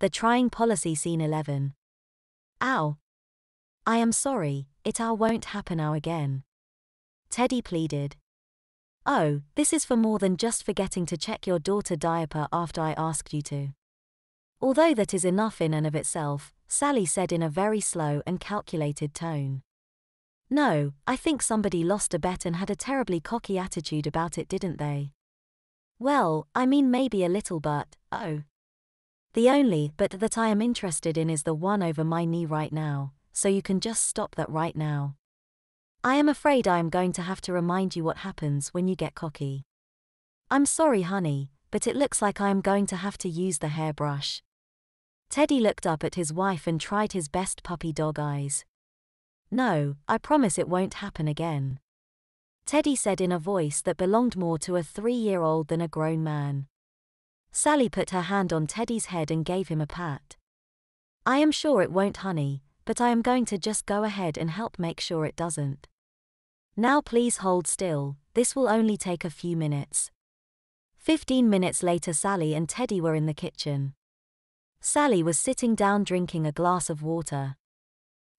The Trying Policy Scene 11. Ow. I am sorry, it won't happen again. Teddy pleaded. Oh, this is for more than just forgetting to check your daughter's diaper after I asked you to. Although that is enough in and of itself, Sally said in a very slow and calculated tone. No, I think somebody lost a bet and had a terribly cocky attitude about it, didn't they? Well, I mean maybe a little, but, oh. The only but that I am interested in is the one over my knee right now, so you can just stop that right now. I am afraid I am going to have to remind you what happens when you get cocky. I'm sorry, honey, but it looks like I am going to have to use the hairbrush. Teddy looked up at his wife and tried his best puppy dog eyes. No, I promise it won't happen again. Teddy said in a voice that belonged more to a 3-year-old than a grown man. Sally put her hand on Teddy's head and gave him a pat. I am sure it won't, honey, but I am going to just go ahead and help make sure it doesn't. Now please hold still, this will only take a few minutes. 15 minutes later, Sally and Teddy were in the kitchen. Sally was sitting down drinking a glass of water.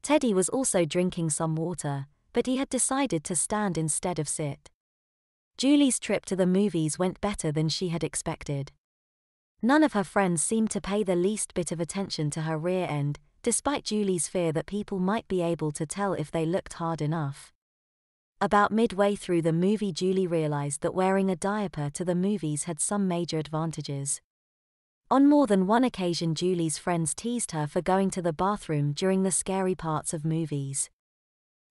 Teddy was also drinking some water, but he had decided to stand instead of sit. Julie's trip to the movies went better than she had expected. None of her friends seemed to pay the least bit of attention to her rear end, despite Julie's fear that people might be able to tell if they looked hard enough. About midway through the movie, Julie realized that wearing a diaper to the movies had some major advantages. On more than one occasion, Julie's friends teased her for going to the bathroom during the scary parts of movies.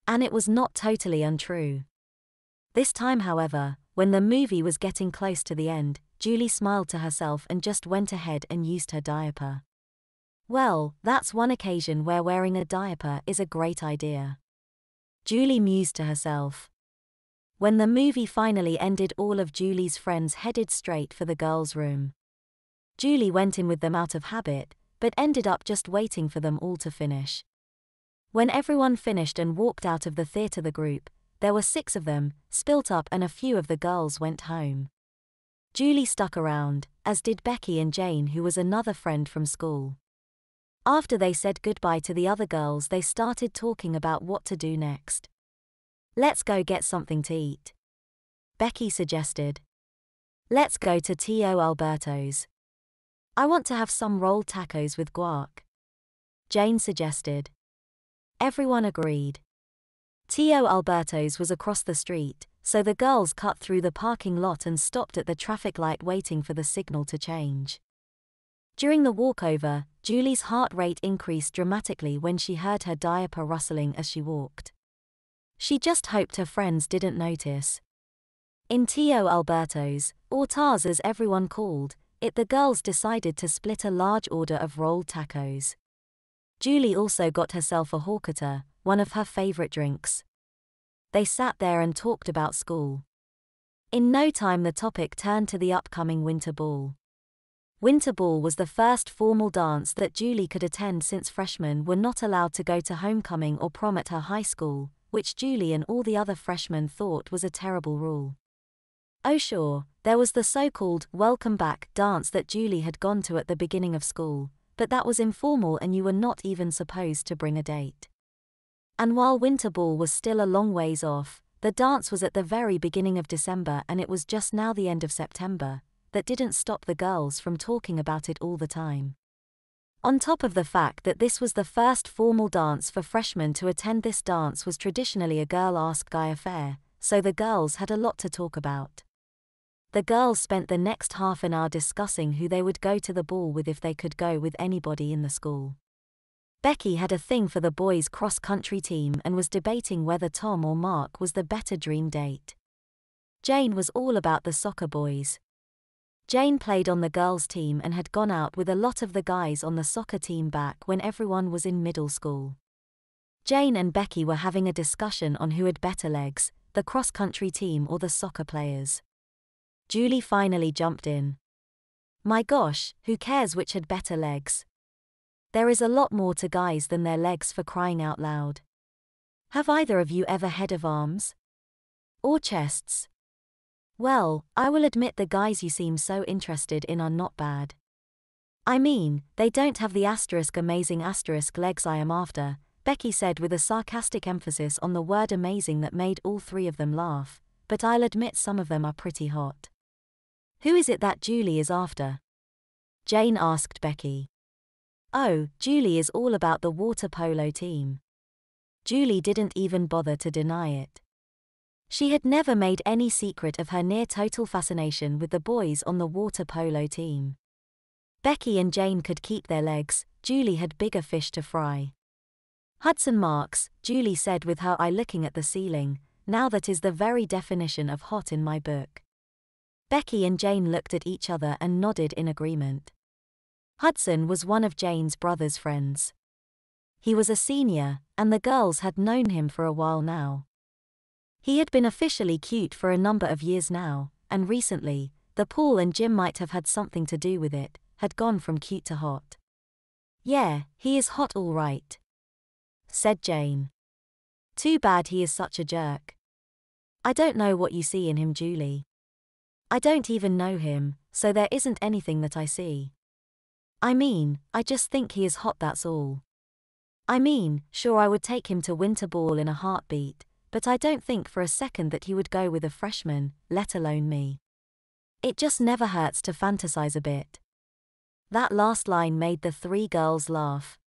And it was not totally untrue. This time, however, when the movie was getting close to the end, Julie smiled to herself and just went ahead and used her diaper. Well, that's one occasion where wearing a diaper is a great idea. Julie mused to herself. When the movie finally ended, all of Julie's friends headed straight for the girls' room. Julie went in with them out of habit, but ended up just waiting for them all to finish. When everyone finished and walked out of the theater, the group, there were 6 of them, split up and a few of the girls went home. Julie stuck around, as did Becky and Jane, who was another friend from school. After they said goodbye to the other girls, they started talking about what to do next. Let's go get something to eat, Becky suggested. Let's go to Tio Alberto's. I want to have some rolled tacos with guac, Jane suggested. Everyone agreed. Tio Alberto's was across the street, so the girls cut through the parking lot and stopped at the traffic light waiting for the signal to change. During the walkover, Julie's heart rate increased dramatically when she heard her diaper rustling as she walked. She just hoped her friends didn't notice. In Tio Alberto's, or Tars as everyone called it, the girls decided to split a large order of rolled tacos. Julie also got herself a horchata, one of her favorite drinks. They sat there and talked about school. In no time, the topic turned to the upcoming Winter Ball. Winter Ball was the first formal dance that Julie could attend since freshmen were not allowed to go to homecoming or prom at her high school, which Julie and all the other freshmen thought was a terrible rule. Oh sure, there was the so-called welcome back dance that Julie had gone to at the beginning of school, but that was informal and you were not even supposed to bring a date. And while Winter Ball was still a long ways off, the dance was at the very beginning of December and it was just now the end of September. That didn't stop the girls from talking about it all the time. On top of the fact that this was the first formal dance for freshmen to attend, this dance was traditionally a girl-ask-guy affair, so the girls had a lot to talk about. The girls spent the next half an hour discussing who they would go to the ball with if they could go with anybody in the school. Becky had a thing for the boys' cross-country team and was debating whether Tom or Mark was the better dream date. Jane was all about the soccer boys. Jane played on the girls' team and had gone out with a lot of the guys on the soccer team back when everyone was in middle school. Jane and Becky were having a discussion on who had better legs, the cross-country team or the soccer players. Julie finally jumped in. My gosh, who cares which had better legs? There is a lot more to guys than their legs, for crying out loud. Have either of you ever head of arms? Or chests? Well, I will admit the guys you seem so interested in are not bad. I mean, they don't have the amazing legs I am after, Becky said with a sarcastic emphasis on the word amazing that made all three of them laugh, but I'll admit some of them are pretty hot. Who is it that Julie is after? Jane asked Becky. Oh, Julie is all about the water polo team. Julie didn't even bother to deny it. She had never made any secret of her near-total fascination with the boys on the water polo team. Becky and Jane could keep their legs, Julie had bigger fish to fry. Hudson Marks, Julie said with her eye looking at the ceiling, now that is the very definition of hot in my book. Becky and Jane looked at each other and nodded in agreement. Hudson was one of Jane's brother's friends. He was a senior, and the girls had known him for a while now. He had been officially cute for a number of years now, and recently, the pool and gym might have had something to do with it, had gone from cute to hot. Yeah, he is hot all right, said Jane. Too bad he is such a jerk. I don't know what you see in him, Julie. I don't even know him, so there isn't anything that I see. I mean, I just think he is hot, that's all. I mean, sure, I would take him to winter ball in a heartbeat, but I don't think for a second that he would go with a freshman, let alone me. It just never hurts to fantasize a bit. That last line made the three girls laugh.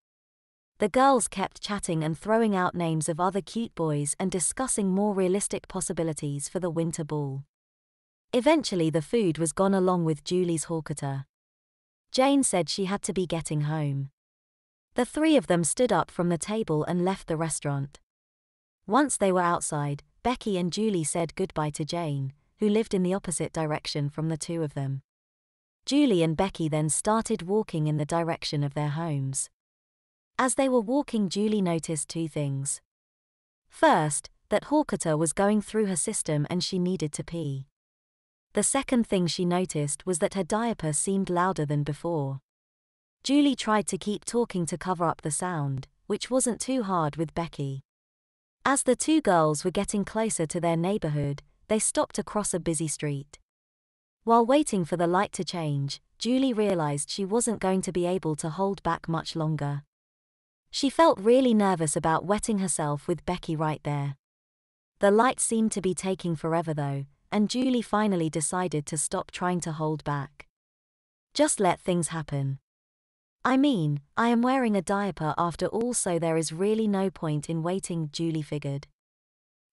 The girls kept chatting and throwing out names of other cute boys and discussing more realistic possibilities for the winter ball. Eventually the food was gone along with Julie's hawkata. Jane said she had to be getting home. The three of them stood up from the table and left the restaurant. Once they were outside, Becky and Julie said goodbye to Jane, who lived in the opposite direction from the two of them. Julie and Becky then started walking in the direction of their homes. As they were walking, Julie noticed two things. First, that hawkata was going through her system and she needed to pee. The second thing she noticed was that her diaper seemed louder than before. Julie tried to keep talking to cover up the sound, which wasn't too hard with Becky. As the two girls were getting closer to their neighborhood, they stopped to cross a busy street. While waiting for the light to change, Julie realized she wasn't going to be able to hold back much longer. She felt really nervous about wetting herself with Becky right there. The light seemed to be taking forever though, and Julie finally decided to stop trying to hold back. Just let things happen. I mean, I am wearing a diaper after all, so there is really no point in waiting, Julie figured.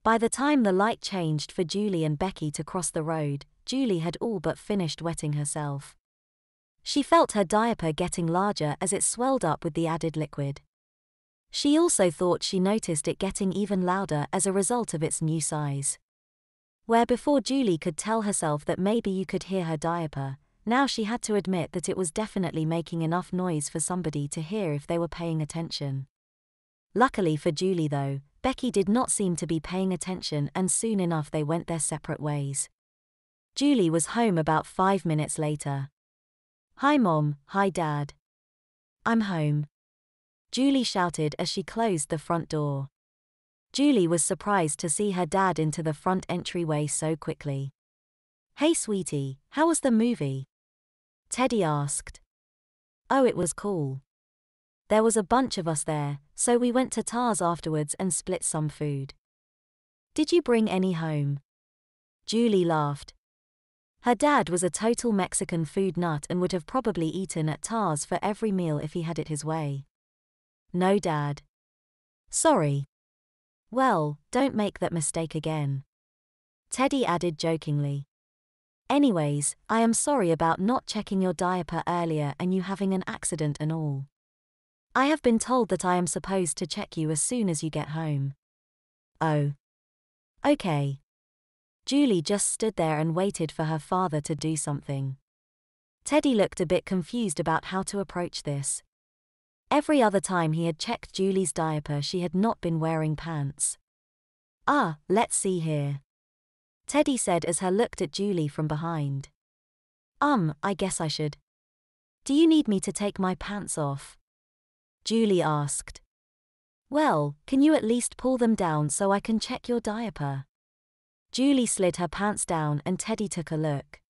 By the time the light changed for Julie and Becky to cross the road, Julie had all but finished wetting herself. She felt her diaper getting larger as it swelled up with the added liquid. She also thought she noticed it getting even louder as a result of its new size. Where before Julie could tell herself that maybe you could hear her diaper, now she had to admit that it was definitely making enough noise for somebody to hear if they were paying attention. Luckily for Julie though, Becky did not seem to be paying attention, and soon enough they went their separate ways. Julie was home about 5 minutes later. Hi Mom, hi Dad. I'm home, Julie shouted as she closed the front door. Julie was surprised to see her dad into the front entryway so quickly. Hey sweetie, how was the movie? Teddy asked. Oh, it was cool. There was a bunch of us there, so we went to Tars afterwards and split some food. Did you bring any home? Julie laughed. Her dad was a total Mexican food nut and would have probably eaten at Tars for every meal if he had it his way. No, Dad. Sorry. Well, don't make that mistake again, Teddy added jokingly. Anyways, I am sorry about not checking your diaper earlier and you having an accident and all. I have been told that I am supposed to check you as soon as you get home. Oh. Okay. Julie just stood there and waited for her father to do something. Teddy looked a bit confused about how to approach this. Every other time he had checked Julie's diaper, she had not been wearing pants. Let's see here, Teddy said as he looked at Julie from behind. I guess I should. Do you need me to take my pants off? Julie asked. Well, can you at least pull them down so I can check your diaper? Julie slid her pants down and Teddy took a look.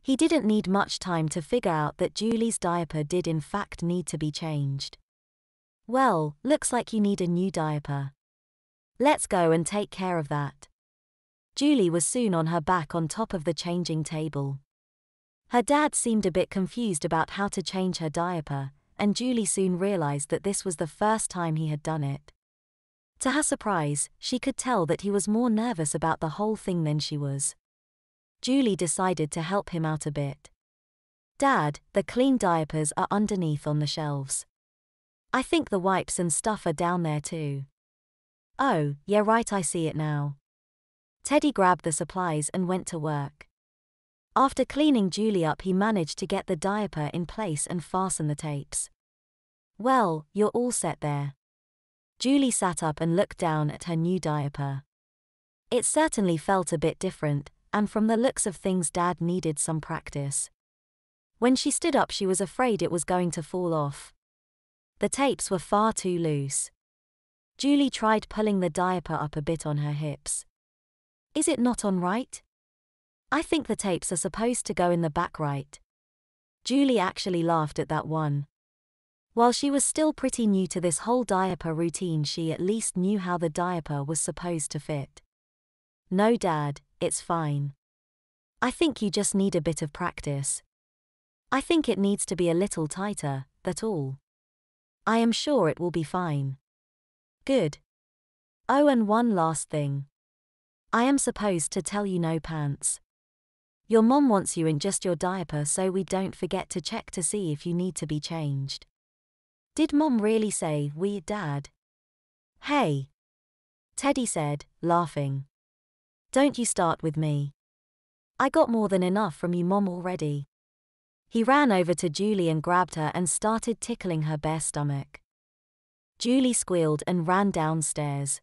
He didn't need much time to figure out that Julie's diaper did in fact need to be changed. Well, looks like you need a new diaper. Let's go and take care of that. Julie was soon on her back on top of the changing table. Her dad seemed a bit confused about how to change her diaper, and Julie soon realized that this was the first time he had done it. To her surprise, she could tell that he was more nervous about the whole thing than she was. Julie decided to help him out a bit. Dad, the clean diapers are underneath on the shelves. I think the wipes and stuff are down there too. Oh, yeah right, I see it now. Teddy grabbed the supplies and went to work. After cleaning Julie up, he managed to get the diaper in place and fasten the tapes. Well, you're all set there. Julie sat up and looked down at her new diaper. It certainly felt a bit different, and from the looks of things Dad needed some practice. When she stood up she was afraid it was going to fall off. The tapes were far too loose. Julie tried pulling the diaper up a bit on her hips. Is it not on right? I think the tapes are supposed to go in the back right. Julie actually laughed at that one. While she was still pretty new to this whole diaper routine, she at least knew how the diaper was supposed to fit. No, Dad, it's fine. I think you just need a bit of practice. I think it needs to be a little tighter, that's all. I am sure it will be fine. Good. Oh, and one last thing. I am supposed to tell you no pants. Your mom wants you in just your diaper so we don't forget to check to see if you need to be changed. Did Mom really say we, Dad? Hey. Teddy said, laughing. Don't you start with me. I got more than enough from you, Mom, already. He ran over to Julie and grabbed her and started tickling her bare stomach. Julie squealed and ran downstairs.